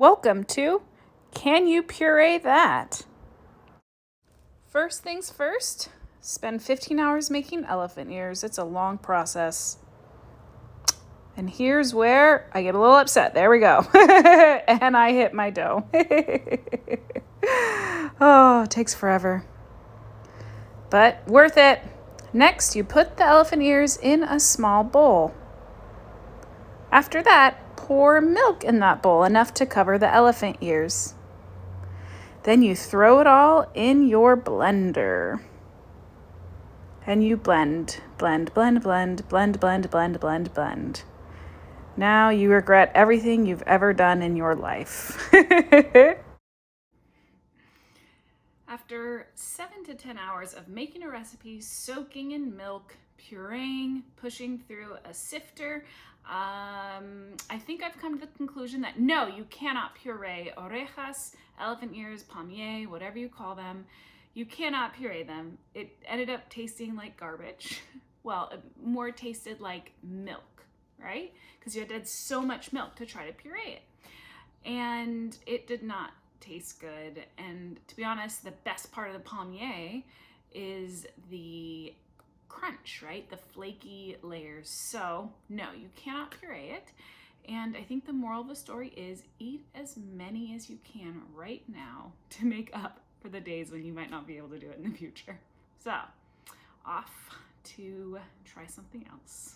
Welcome to Can You Puree That? First things first, spend 15 hours making elephant ears. It's a long process. And here's where I get a little upset. There we go. And I hit my dough. Oh, it takes forever. But worth it. Next, you put the elephant ears in a small bowl. After that, pour milk in that bowl, enough to cover the elephant ears. Then you throw it all in your blender. And you blend. Now you regret everything you've ever done in your life. After 7 to 10 hours of making a recipe, soaking in milk, pureeing, pushing through a sifter, I think I've come to the conclusion that no, you cannot puree orejas, elephant ears, palmiers, whatever you call them. You cannot puree them. It ended up tasting like garbage. Well, it more tasted like milk, right? Because you had to add so much milk to try to puree it. And it did not taste good. And to be honest, the best part of the palmier is the crunch, right? The flaky layers. So no, you cannot puree it. And I think the moral of the story is eat as many as you can right now to make up for the days when you might not be able to do it in the future. So off to try something else.